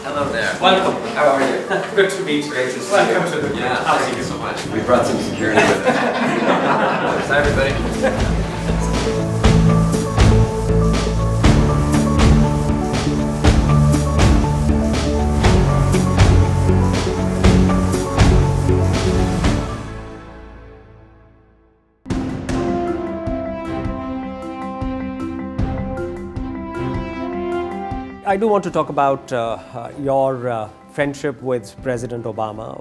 Hello there. Welcome. How are you? Good to meet you. Welcome to the Yeah, house. thank you so much. We brought some security with us. Hi, everybody. I do want to talk about your friendship with President Obama.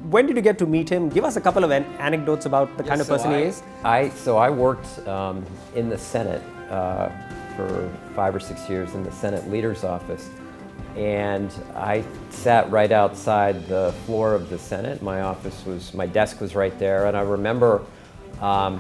When did you get to meet him? Give us a couple of anecdotes about the kind of person he is. I worked in the Senate for 5 or 6 years in the Senate Leader's Office. And I sat right outside the floor of the Senate. My desk was right there. And I remember a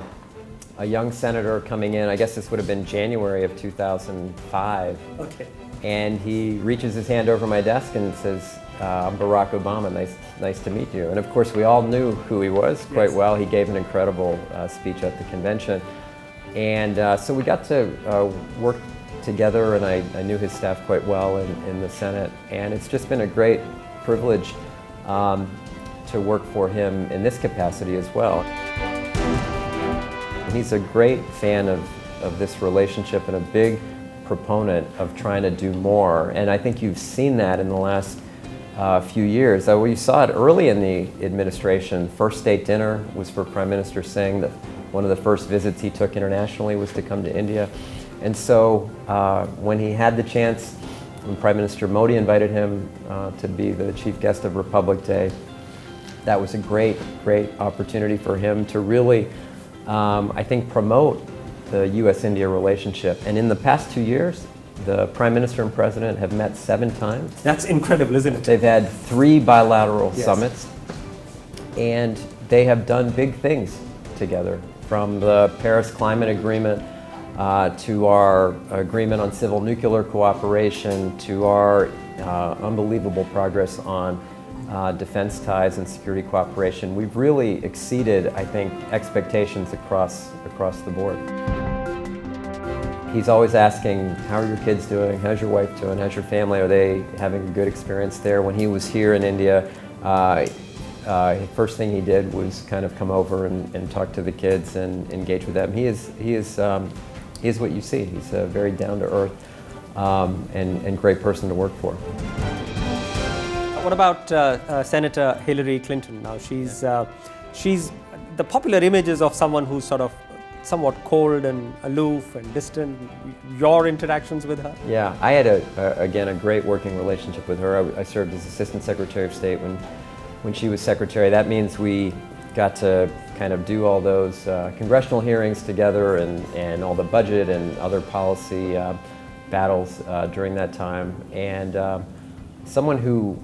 young senator coming in, I guess this would have been January of 2005. Okay. And he reaches his hand over my desk and says, I'm Barack Obama, nice to meet you. And of course we all knew who he was quite well. He gave an incredible speech at the convention. And so we got to work together, and I knew his staff quite well in the Senate. And it's just been a great privilege to work for him in this capacity as well. He's a great fan of this relationship and a big proponent of trying to do more, and I think you've seen that in the last few years. We saw it early in the administration. First state dinner was for Prime Minister Singh. One of the first visits he took internationally was to come to India. And so when he had the chance, when Prime Minister Modi invited him to be the chief guest of Republic Day, that was a great opportunity for him to really, I think, promote the U.S.-India relationship. And in the past 2 years, the Prime Minister and President have met 7 times. That's incredible, isn't it? They've had 3 bilateral summits, and they have done big things together, from the Paris Climate Agreement to our agreement on civil nuclear cooperation, to our unbelievable progress on defense ties and security cooperation. We've really exceeded, I think, expectations across the board. He's always asking, how are your kids doing? How's your wife doing? How's your family? Are they having a good experience there? When he was here in India, first thing he did was kind of come over and talk to the kids and engage with them. He is what you see. He's a very down-to-earth and great person to work for. What about Senator Hillary Clinton? Now she's the popular images of someone who's sort of somewhat cold and aloof and distant. Your interactions with her? Yeah, I had again a great working relationship with her. I served as Assistant Secretary of State when she was Secretary. That means we got to kind of do all those congressional hearings together and all the budget and other policy battles during that time. And someone who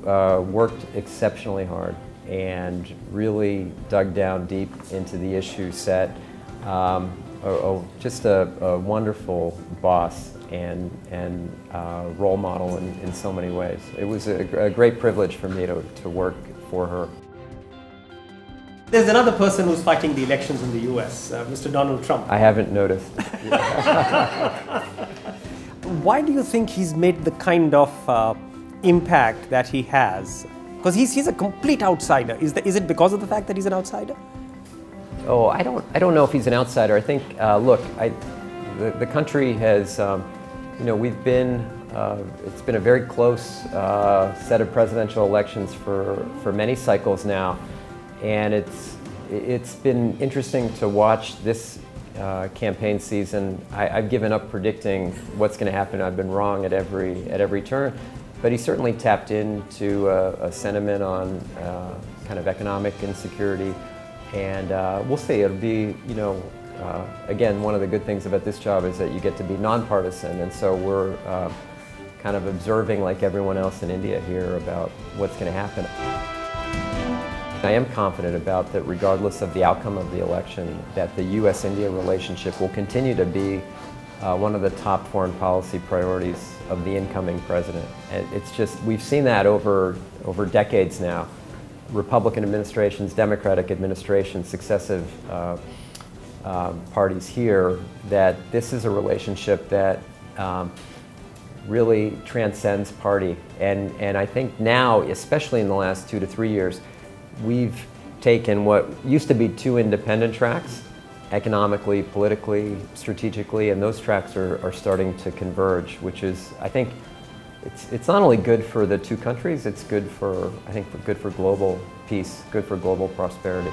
worked exceptionally hard and really dug down deep into the issue set. Just a wonderful boss and role model in so many ways. It was a great privilege for me to work for her. There's another person who's fighting the elections in the US, Mr. Donald Trump. I haven't noticed. Why do you think he's made the kind of impact that he has? Because he's a complete outsider. Is it because of the fact that he's an outsider? Oh, I don't know if he's an outsider. I think, look, the country has, we've been, it's been a very close set of presidential elections for many cycles now, and it's been interesting to watch this campaign season. I've given up predicting what's going to happen. I've been wrong at every turn, but he certainly tapped into a sentiment on kind of economic insecurity. And we'll see. It'll be, again, one of the good things about this job is that you get to be nonpartisan, and so we're kind of observing, like everyone else in India here, about what's going to happen. I am confident about that, regardless of the outcome of the election, that the U.S.-India relationship will continue to be one of the top foreign policy priorities of the incoming president. It's just, we've seen that over decades now. Republican administrations, Democratic administrations, successive parties here, that this is a relationship that really transcends party. And I think now, especially in the last 2 to 3 years, we've taken what used to be two independent tracks, economically, politically, strategically, and those tracks are starting to converge, which is, I think, it's not only good for the two countries, it's good for, I think, good for global peace, good for global prosperity.